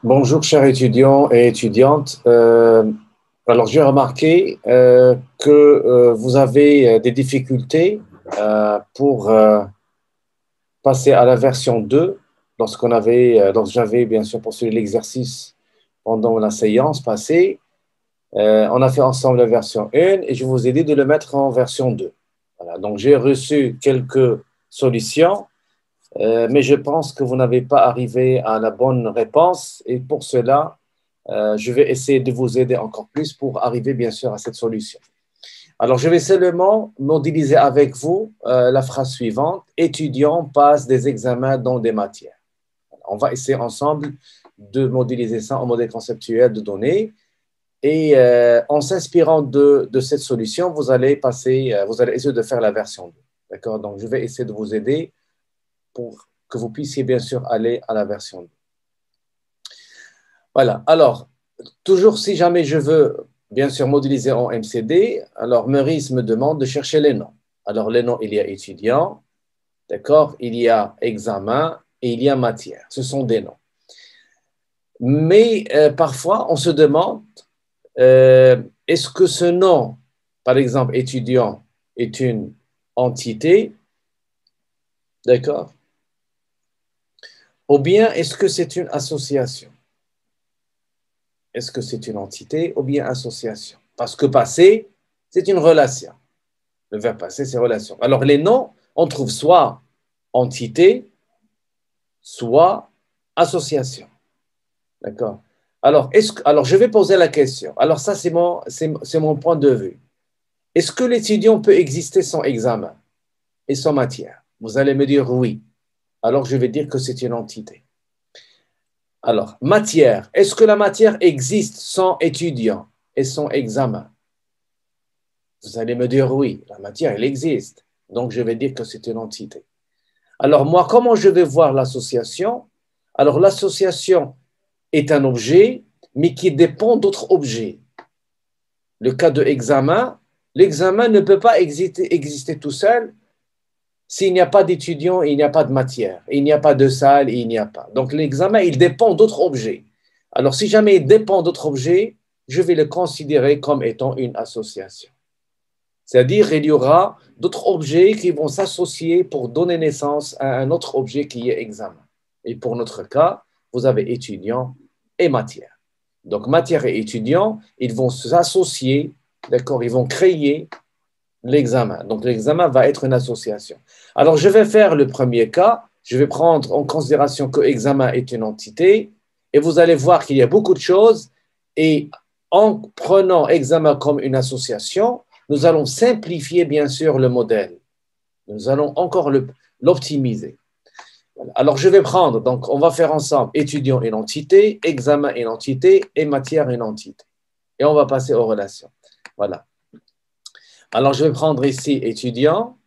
Bonjour, chers étudiants et étudiantes. Alors, j'ai remarqué que vous avez des difficultés pour passer à la version 2 lorsque j'avais bien sûr poursuivi l'exercice pendant la séance passée. On a fait ensemble la version 1 et je vous ai dit de le mettre en version 2. Voilà, donc, j'ai reçu quelques solutions. Mais je pense que vous n'avez pas arrivé à la bonne réponse et pour cela, je vais essayer de vous aider encore plus pour arriver bien sûr à cette solution. Alors, je vais seulement modéliser avec vous la phrase suivante. Étudiants passent des examens dans des matières. On va essayer ensemble de modéliser ça en modèle conceptuel de données. Et en s'inspirant de cette solution, vous allez essayer de faire la version 2. D'accord? Donc, je vais essayer de vous aider pour que vous puissiez bien sûr aller à la version 2. Voilà. Alors, toujours si jamais je veux bien sûr modéliser en MCD, alors Meurice me demande de chercher les noms. Alors, les noms, il y a étudiant, d'accord, il y a examen et il y a matière. Ce sont des noms. Mais parfois, on se demande, est-ce que ce nom, par exemple, étudiant, est une entité, d'accord, ou bien est-ce que c'est une association? Est-ce que c'est une entité ou bien association? Parce que passé, c'est une relation. Le verbe passé, c'est relation. Alors, les noms, on trouve soit entité, soit association. D'accord? Alors, je vais poser la question. Alors, ça, c'est mon point de vue. Est-ce que l'étudiant peut exister sans examen et sans matière? Vous allez me dire oui. Alors, je vais dire que c'est une entité. Alors, matière. Est-ce que la matière existe sans étudiant et sans examen? Vous allez me dire oui, la matière, elle existe. Donc, je vais dire que c'est une entité. Alors, moi, comment je vais voir l'association? Alors, l'association est un objet, mais qui dépend d'autres objets. Le cas de examen, l'examen ne peut pas exister tout seul s'il n'y a pas d'étudiant et il n'y a pas de matière. Il n'y a pas de salle et il n'y a pas. Donc, l'examen, il dépend d'autres objets. Alors, si jamais il dépend d'autres objets, je vais le considérer comme étant une association. C'est-à-dire qu'il y aura d'autres objets qui vont s'associer pour donner naissance à un autre objet qui est examen. Et pour notre cas, vous avez étudiant et matière. Donc, matière et étudiant, ils vont s'associer, d'accord, ils vont créer l'examen. Donc, l'examen va être une association. Alors, je vais faire le premier cas. Je vais prendre en considération que examen est une entité et vous allez voir qu'il y a beaucoup de choses. Et en prenant examen comme une association, nous allons simplifier bien sûr le modèle. Nous allons encore l'optimiser. Alors, je vais prendre, donc on va faire ensemble étudiant une entité, examen une entité et matière une entité. Et on va passer aux relations. Voilà. Alors, je vais prendre ici étudiant.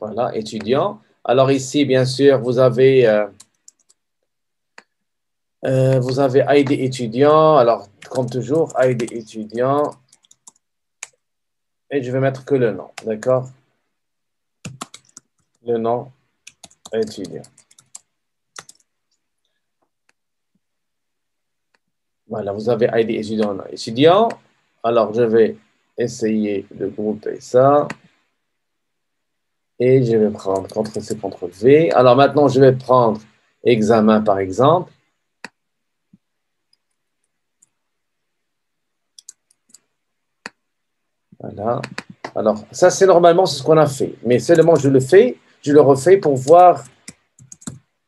Voilà, étudiant. Alors ici, bien sûr, vous avez ID étudiant. Alors, comme toujours, ID étudiant. Et je vais mettre que le nom, d'accord? Le nom étudiant. Voilà, vous avez ID étudiant, étudiant. Alors, je vais essayer de grouper ça. Et je vais prendre CTRL-C, CTRL-V. Alors, maintenant, je vais prendre examen, par exemple. Voilà. Alors, ça, c'est normalement ce qu'on a fait. Mais seulement, je le refais pour voir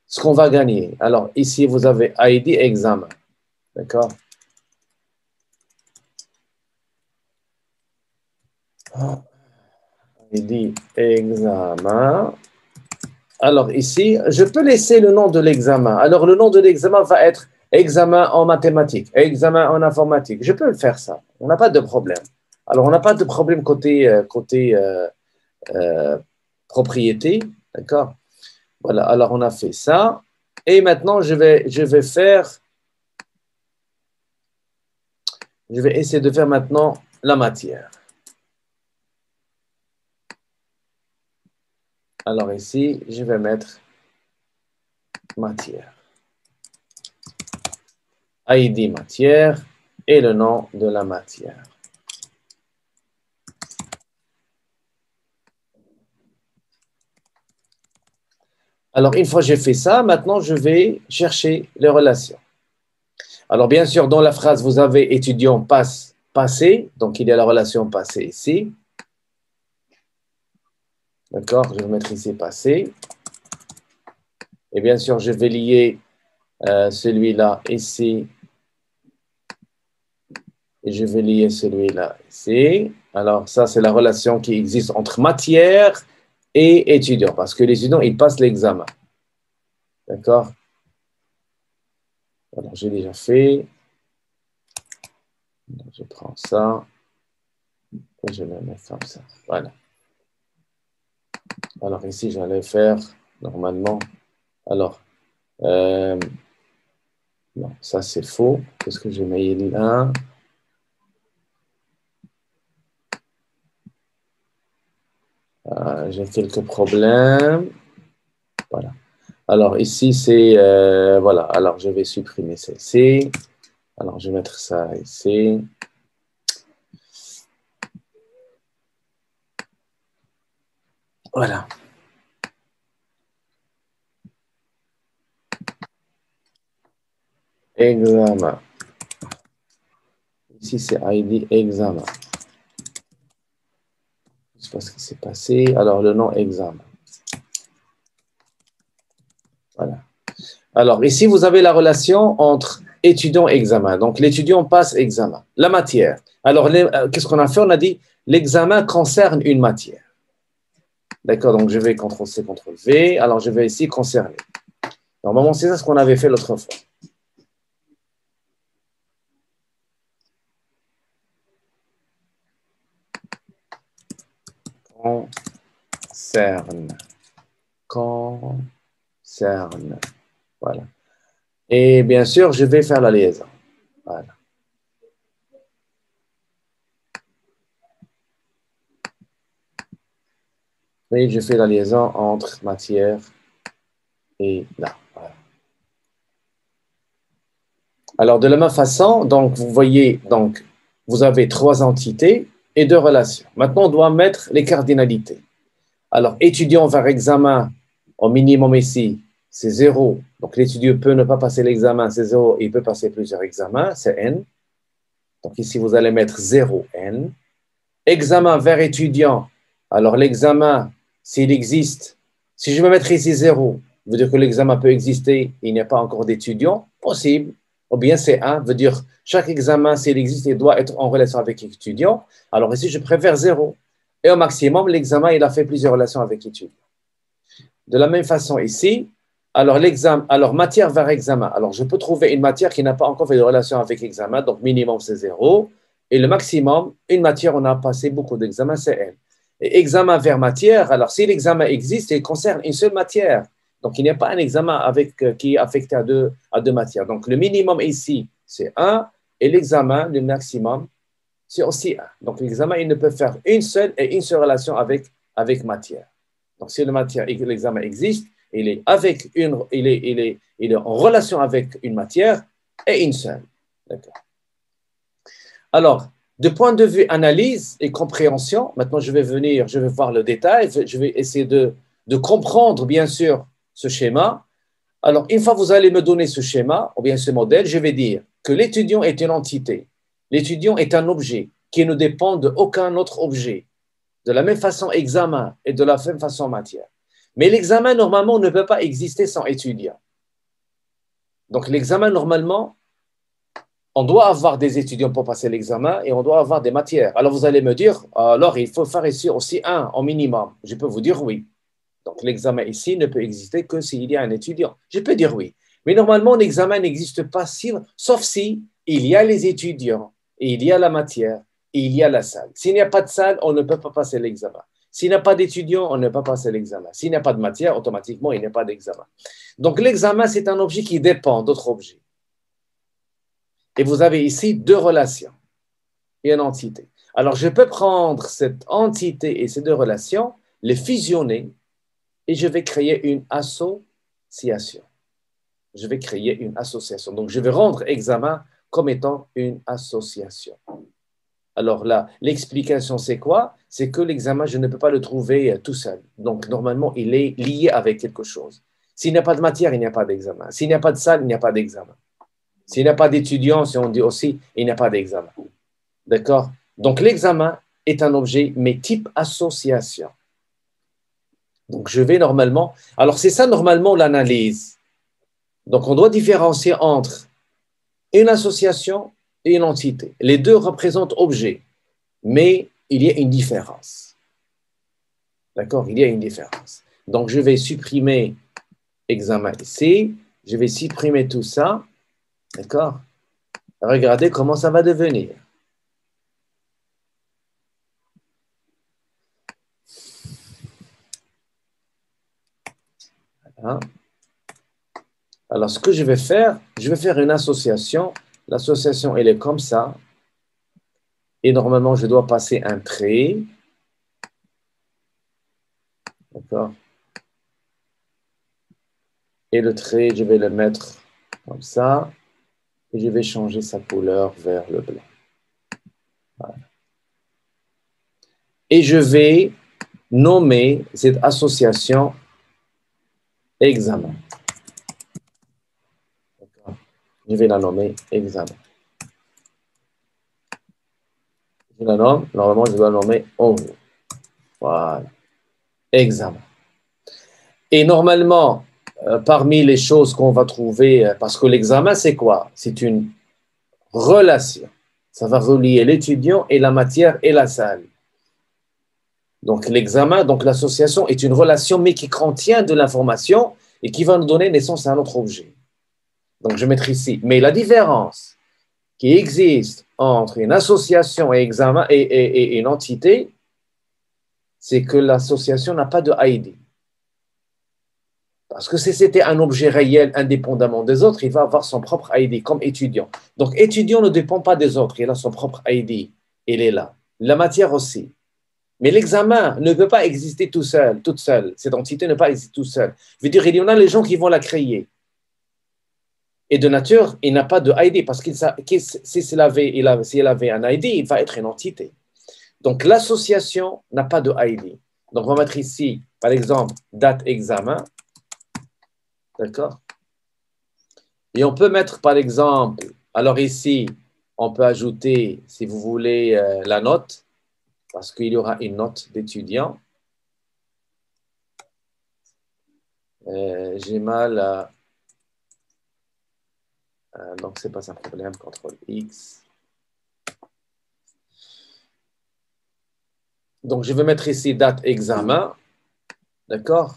ce qu'on va gagner. Alors, ici, vous avez ID examen. D'accord? ID examen. Alors, ici, je peux laisser le nom de l'examen. Alors, le nom de l'examen va être examen en mathématiques, examen en informatique. Je peux le faire ça. On n'a pas de problème. Alors, on n'a pas de problème côté propriété. D'accord? Voilà. Alors, on a fait ça. Et maintenant, je vais essayer de faire maintenant la matière. Alors ici, je vais mettre matière. ID matière et le nom de la matière. Alors, une fois que j'ai fait ça, maintenant, je vais chercher les relations. Alors, bien sûr, dans la phrase, vous avez étudiant passe, passé. Donc, il y a la relation passé ici. D'accord? Je vais mettre ici passé. Et bien sûr, je vais lier celui-là ici. Et je vais lier celui-là ici. Alors, ça, c'est la relation qui existe entre matière et étudiant. Parce que l'étudiant, il passe l'examen. D'accord? Alors, j'ai déjà fait. Donc, je prends ça. Et je le mets comme ça. Voilà. Alors, ici, j'allais faire normalement. Alors, non, ça, c'est faux. Qu'est-ce que j'ai mis là? J'ai quelques problèmes. Voilà. Alors, ici, c'est... voilà. Alors, je vais supprimer celle-ci. Alors, je vais mettre ça ici. Voilà. Examen. Ici, c'est ID examen. Je sais pas ce qui s'est passé. Alors, le nom examen. Voilà. Alors, ici, vous avez la relation entre étudiant et examen. Donc, l'étudiant passe examen. La matière. Alors, qu'est-ce qu'on a fait? On a dit l'examen concerne une matière. D'accord, donc je vais CTRL-C, CTRL-V. Alors, je vais ici concerner. Normalement, c'est ça ce qu'on avait fait l'autre fois. Concerne. Concerne. Voilà. Et bien sûr, je vais faire la liaison. Voilà. Et je fais la liaison entre matière et là. Voilà. Alors, de la même façon, donc, vous voyez, donc, vous avez trois entités et deux relations. Maintenant, on doit mettre les cardinalités. Alors, étudiant vers examen, au minimum ici, c'est 0. Donc, l'étudiant peut ne pas passer l'examen, c'est 0. Il peut passer plusieurs examens, c'est N. Donc, ici, vous allez mettre 0, N. Examen vers étudiant. Alors, l'examen, s'il existe, si je vais mettre ici 0, veut dire que l'examen peut exister, il n'y a pas encore d'étudiant, possible. Ou bien c'est 1, veut dire chaque examen, s'il existe, il doit être en relation avec l'étudiant. Alors ici, je préfère 0. Et au maximum, l'examen, il a fait plusieurs relations avec l'étudiant. De la même façon ici, alors matière vers examen. Alors, je peux trouver une matière qui n'a pas encore fait de relation avec examen, donc minimum, c'est 0. Et le maximum, une matière, on a passé beaucoup d'examens, c'est N. Et examen vers matière, alors si l'examen existe, il concerne une seule matière. Donc, il n'y a pas un examen qui est affecté à deux matières. Donc, le minimum ici, c'est 1, et l'examen, le maximum, c'est aussi 1. Donc, l'examen, il ne peut faire une seule relation avec matière. Donc, si l'examen existe, il est en relation avec une matière et une seule. D'accord. Alors, de point de vue analyse et compréhension, maintenant je vais voir le détail, je vais essayer de comprendre bien sûr ce schéma. Alors, une fois que vous allez me donner ce schéma, ou bien ce modèle, je vais dire que l'étudiant est une entité. L'étudiant est un objet qui ne dépend d'aucun autre objet. De la même façon, examen et de la même façon, matière. Mais l'examen, normalement, ne peut pas exister sans étudiant. Donc, l'examen, normalement, on doit avoir des étudiants pour passer l'examen et on doit avoir des matières. Alors, vous allez me dire, alors, il faut faire ici aussi 1 au minimum. Je peux vous dire oui. Donc, l'examen ici ne peut exister que s'il y a un étudiant. Je peux dire oui. Mais normalement, l'examen n'existe pas sauf si il y a les étudiants, et il y a la matière, et il y a la salle. S'il n'y a pas de salle, on ne peut pas passer l'examen. S'il n'y a pas d'étudiants, on ne peut pas passer l'examen. S'il n'y a pas de matière, automatiquement, il n'y a pas d'examen. Donc, l'examen, c'est un objet qui dépend d'autres objets. Et vous avez ici deux relations et une entité. Alors, je peux prendre cette entité et ces deux relations, les fusionner et je vais créer une association. Je vais créer une association. Donc, je vais rendre examen comme étant une association. Alors là, l'explication, c'est quoi? C'est que l'examen, je ne peux pas le trouver tout seul. Donc, normalement, il est lié avec quelque chose. S'il n'y a pas de matière, il n'y a pas d'examen. S'il n'y a pas de salle, il n'y a pas d'examen. S'il n'y a pas d'étudiants, si on dit aussi, il n'y a pas d'examen. D'accord? Donc, l'examen est un objet, mais type association. Donc, je vais normalement… Alors, c'est ça, normalement, l'analyse. Donc, on doit différencier entre une association et une entité. Les deux représentent objets, mais il y a une différence. D'accord? Il y a une différence. Donc, je vais supprimer examen ici. Je vais supprimer tout ça. D'accord? Regardez comment ça va devenir. Hein? Alors, ce que je vais faire une association. L'association, elle est comme ça. Et normalement, je dois passer un trait. D'accord? Et le trait, je vais le mettre comme ça. Et je vais changer sa couleur vers le blanc. Voilà. Et je vais nommer cette association examen. Je vais la nommer examen. Je la nomme, normalement, je dois la nommer ONU. Voilà. Examen. Et normalement, parmi les choses qu'on va trouver, parce que l'examen, c'est quoi? C'est une relation. Ça va relier l'étudiant et la matière et la salle. Donc, l'examen, donc l'association est une relation, mais qui contient de l'information et qui va nous donner naissance à un autre objet. Donc, je vais mettre ici. Mais la différence qui existe entre une association et examen et une entité, c'est que l'association n'a pas de ID. Parce que si c'était un objet réel indépendamment des autres, il va avoir son propre ID comme étudiant. Donc, étudiant ne dépend pas des autres, il a son propre ID. Il est là. La matière aussi. Mais l'examen ne peut pas exister tout seul, toute seule. Cette entité ne peut pas exister tout seul. Je veux dire, il y en a les gens qui vont la créer. Et de nature, il n'a pas de ID parce qu'il s'il avait un ID, il va être une entité. Donc, l'association n'a pas de ID. Donc, on va mettre ici, par exemple, date examen. D'accord? Et on peut mettre, par exemple, alors ici, on peut ajouter, si vous voulez, la note, parce qu'il y aura une note d'étudiant. J'ai mal à… donc, ce n'est pas un problème, CTRL X. Donc, je vais mettre ici date examen. D'accord?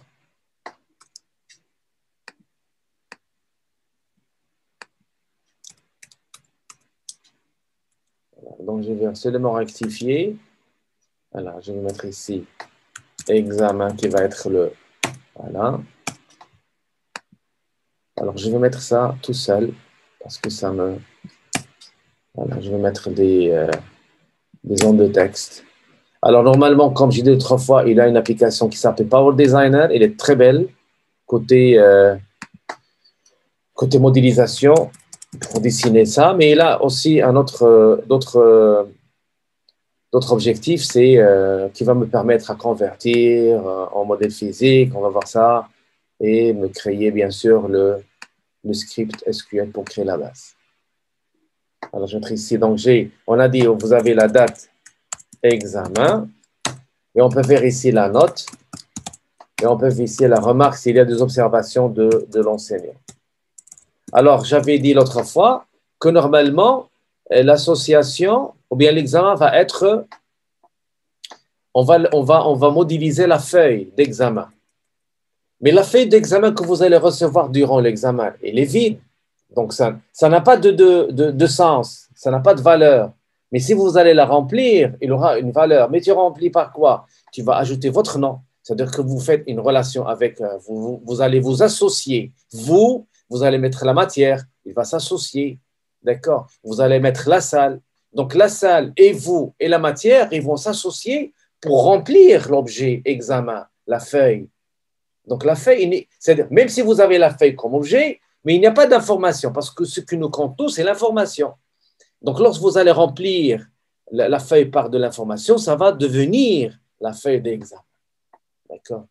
Donc, je vais seulement rectifier. Alors, je vais mettre ici examen qui va être le… Voilà. Alors, je vais mettre ça tout seul parce que ça me… Voilà, je vais mettre des ondes de texte. Alors, normalement, comme j'ai dit autrefois, il a une application qui s'appelle Power Designer. Elle est très belle côté modélisation pour dessiner ça. Mais il a aussi un d'autres objectifs, c'est qui va me permettre à convertir en modèle physique. On va voir ça. Et me créer, bien sûr, le script SQL pour créer la base. Alors, je vais mettre ici. Donc, on a dit, vous avez la date examen. Et on peut faire ici la note. Et on peut faire ici la remarque s'il y a des observations de l'enseignant. Alors, j'avais dit l'autre fois que normalement, l'association ou bien l'examen va être… On va modéliser la feuille d'examen. Mais la feuille d'examen que vous allez recevoir durant l'examen, elle est vide. Donc, ça n'a pas de sens, ça n'a pas de valeur. Mais si vous allez la remplir, il aura une valeur. Mais tu remplis par quoi? Tu vas ajouter votre nom. C'est-à-dire que vous faites une relation avec… Vous allez vous associer. Vous allez mettre la matière, il va s'associer. D'accord? Vous allez mettre la salle. Donc, la salle et vous et la matière, ils vont s'associer pour remplir l'objet examen, la feuille. Donc la feuille, c'est-à-dire même si vous avez la feuille comme objet, mais il n'y a pas d'information parce que ce qui nous compte tous, c'est l'information. Donc lorsque vous allez remplir la feuille par de l'information, ça va devenir la feuille d'examen. D'accord?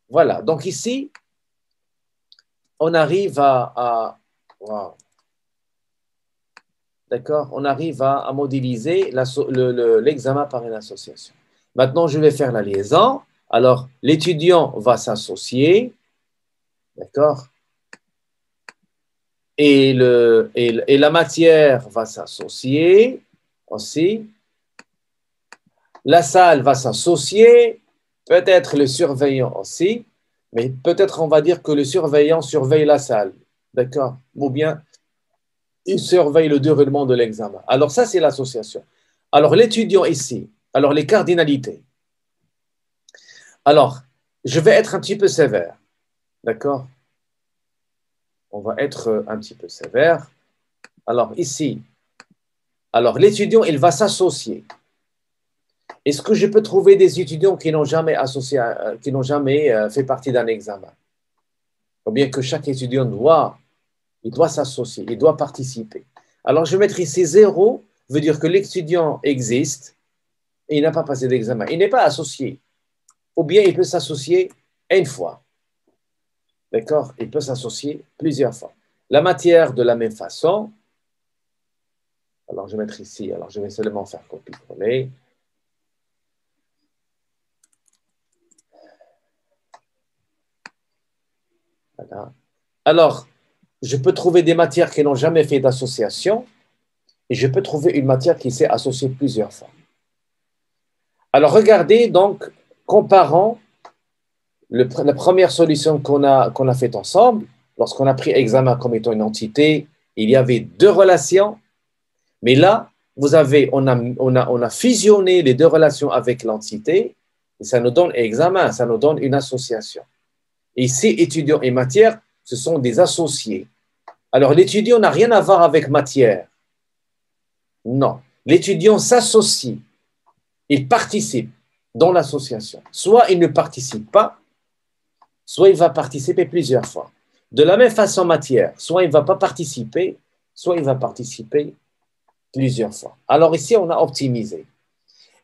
Voilà. Donc ici, on arrive wow. D'accord? On arrive à modéliser l'examen par une association. Maintenant, je vais faire la liaison. Alors, l'étudiant va s'associer, d'accord? Et la matière va s'associer aussi. La salle va s'associer, peut-être le surveillant aussi, mais peut-être on va dire que le surveillant surveille la salle, d'accord? Ou bien il surveille le déroulement de l'examen. Alors ça, c'est l'association. Alors l'étudiant ici, alors les cardinalités. Alors, je vais être un petit peu sévère, d'accord? On va être un petit peu sévère. Alors ici, alors l'étudiant, il va s'associer. Est-ce que je peux trouver des étudiants qui n'ont jamais associé, qui n'ont jamais fait partie d'un examen? Ou bien que chaque étudiant il doit s'associer, il doit participer. Alors je vais mettre ici 0, veut dire que l'étudiant existe et il n'a pas passé d'examen. Il n'est pas associé. Ou bien il peut s'associer une fois. D'accord? Il peut s'associer plusieurs fois. La matière de la même façon. Alors je vais mettre ici, alors je vais seulement faire copier-coller. Voilà. Alors, je peux trouver des matières qui n'ont jamais fait d'association et je peux trouver une matière qui s'est associée plusieurs fois. Alors, regardez donc, comparons la première solution qu'on a faite ensemble, lorsqu'on a pris examen comme étant une entité, il y avait 2 relations, mais là, on a fusionné les 2 relations avec l'entité et ça nous donne examen, ça nous donne une association. Et ici, étudiants et matière, ce sont des associés. Alors, l'étudiant n'a rien à voir avec matière. Non. L'étudiant s'associe. Il participe dans l'association. Soit il ne participe pas, soit il va participer plusieurs fois. De la même façon, matière, soit il ne va pas participer, soit il va participer plusieurs fois. Alors ici, on a optimisé.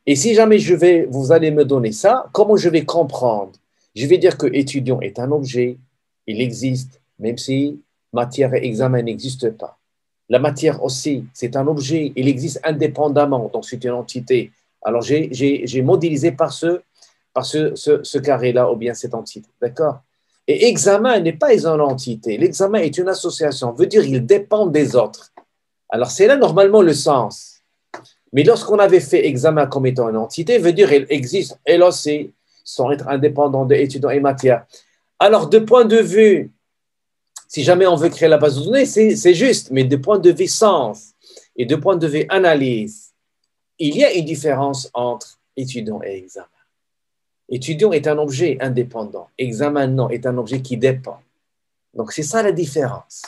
Et si jamais vous allez me donner ça, comment je vais comprendre? Je vais dire que étudiant est un objet, il existe, même si matière et examen n'existent pas. La matière aussi, c'est un objet, il existe indépendamment, donc c'est une entité. Alors j'ai modélisé par ce carré-là, ou bien cette entité, d'accord? Et examen n'est pas une entité, l'examen est une association, veut dire il dépend des autres. Alors c'est là normalement le sens. Mais lorsqu'on avait fait examen comme étant une entité, veut dire qu'elle existe, elle aussi, sans être indépendante de étudiants et matière. Alors, de point de vue, si jamais on veut créer la base de données, c'est juste, mais de point de vue sens et de point de vue analyse, il y a une différence entre étudiant et examen. Étudiant est un objet indépendant, examen non, est un objet qui dépend. Donc, c'est ça la différence.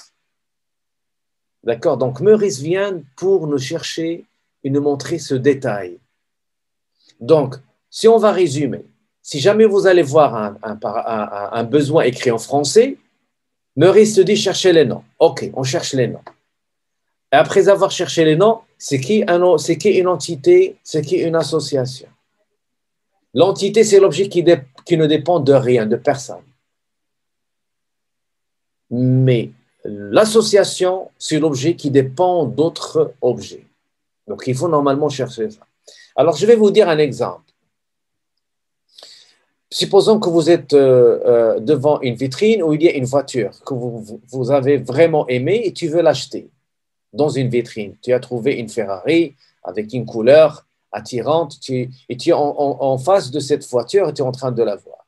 D'accord? Donc, Meurice vient pour nous chercher et nous montrer ce détail. Donc, si on va résumer, si jamais vous allez voir un besoin écrit en français, Meurice se dit chercher les noms. OK, on cherche les noms. Et après avoir cherché les noms, c'est qui une entité, c'est qui une association. L'entité, c'est l'objet qui ne dépend de rien, de personne. Mais l'association, c'est l'objet qui dépend d'autres objets. Donc, il faut normalement chercher ça. Alors, je vais vous dire un exemple. Supposons que vous êtes devant une vitrine où il y a une voiture que vous avez vraiment aimée et tu veux l'acheter dans une vitrine. Tu as trouvé une Ferrari avec une couleur attirante et tu es en face de cette voiture et tu es en train de la voir.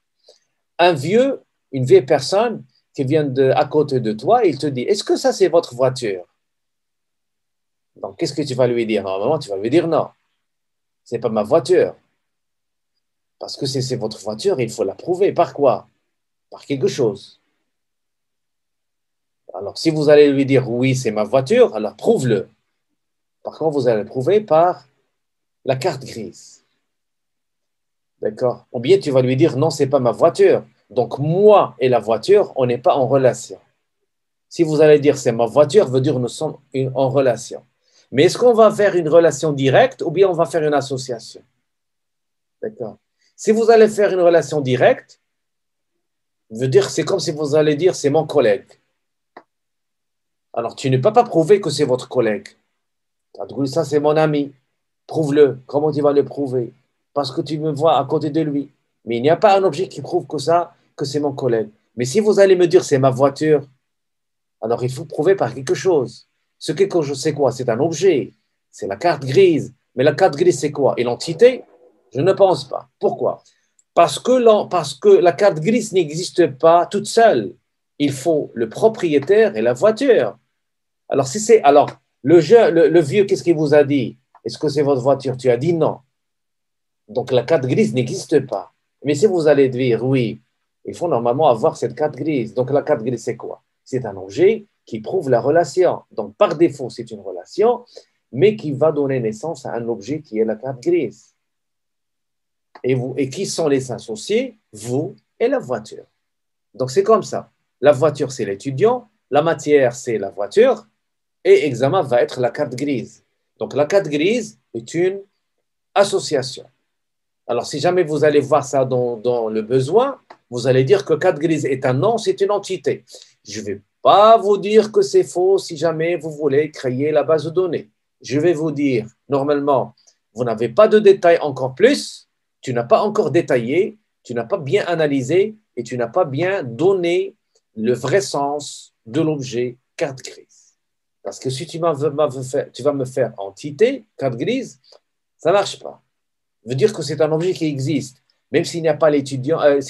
Une vieille personne qui vient à côté de toi, il te dit, est-ce que ça c'est votre voiture? Donc, qu'est-ce que tu vas lui dire? Normalement, tu vas lui dire non, ce n'est pas ma voiture. Parce que c'est votre voiture, il faut la prouver. Par quoi? Par quelque chose. Alors, si vous allez lui dire oui, c'est ma voiture, alors prouve-le. Par contre, vous allez le prouver par la carte grise. D'accord? Ou bien tu vas lui dire non, c'est pas ma voiture, Donc, moi et la voiture, on n'est pas en relation. Si vous allez dire c'est ma voiture, veut dire nous sommes en relation. Mais est-ce qu'on va faire une relation directe ou bien on va faire une association? D'accord. Si vous allez faire une relation directe, veut dire c'est comme si vous allez dire c'est mon collègue. Alors, tu ne peux pas prouver que c'est votre collègue. Ça, c'est mon ami. Prouve-le. Comment tu vas le prouver? Parce que tu me vois à côté de lui. Mais il n'y a pas un objet qui prouve que c'est mon collègue. Mais si vous allez me dire c'est ma voiture, alors il faut prouver par quelque chose. Ce quelque chose, c'est quoi? C'est un objet. C'est la carte grise. Mais la carte grise, c'est quoi? Et l'entité? Je ne pense pas. Pourquoi? Parce que la carte grise n'existe pas toute seule. Il faut le propriétaire et la voiture. Alors le vieux, qu'est-ce qu'il vous a dit? Est-ce que c'est votre voiture? Tu as dit non. Donc la carte grise n'existe pas. Mais si vous allez dire oui, il faut normalement avoir cette carte grise. Donc la carte grise, c'est quoi? C'est un objet qui prouve la relation. Donc par défaut, c'est une relation, mais qui va donner naissance à un objet qui est la carte grise. Et qui sont les associés? Vous et la voiture. Donc c'est comme ça. La voiture, c'est l'étudiant. La matière, c'est la voiture. Et examen va être la carte grise. Donc la carte grise est une association. Alors si jamais vous allez voir ça dans le besoin, vous allez dire que carte grise est un nom, c'est une entité. Je ne vais pas vous dire que c'est faux si jamais vous voulez créer la base de données. Je vais vous dire, normalement, vous n'avez pas de détails encore plus, tu n'as pas encore détaillé, tu n'as pas bien analysé et tu n'as pas bien donné le vrai sens de l'objet carte grise. Parce que si tu vas me faire entité, carte grise, ça ne marche pas. Ça veut dire que c'est un objet qui existe, même s'il n'y a pas l'étudiant, même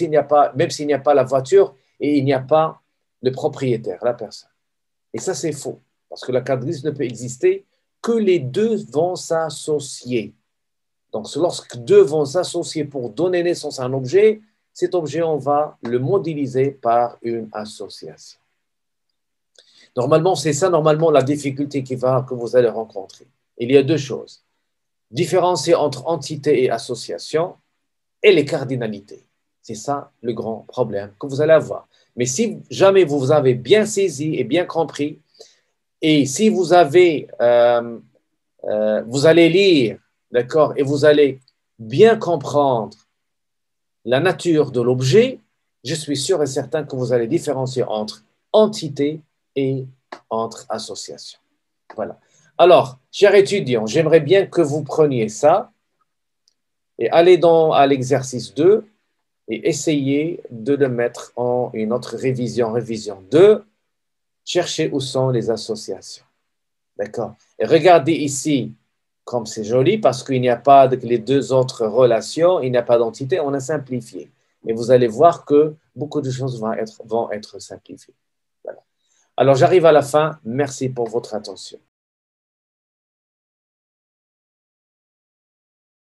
s'il n'y a pas la voiture et il n'y a pas le propriétaire, la personne. Et ça, c'est faux, parce que la carte grise ne peut exister que les deux vont s'associer. Donc, lorsque deux vont s'associer pour donner naissance à un objet, cet objet, on va le modéliser par une association. Normalement, c'est ça, la difficulté que vous allez rencontrer. Il y a deux choses. Différencier entre entité et association et les cardinalités. C'est ça le grand problème que vous allez avoir. Mais si jamais vous avez bien saisi et bien compris, et si vous allez lire, d'accord, et vous allez bien comprendre la nature de l'objet, je suis sûr et certain que vous allez différencier entre entité et entre association. Voilà. Alors, chers étudiants, j'aimerais bien que vous preniez ça et allez à l'exercice 2 et essayez de le mettre en une autre révision 2. Cherchez où sont les associations. D'accord? Et regardez ici, comme c'est joli, parce qu'il n'y a pas les deux autres relations, il n'y a pas d'entité, on a simplifié. Et vous allez voir que beaucoup de choses vont être simplifiées. Voilà. Alors, j'arrive à la fin. Merci pour votre attention.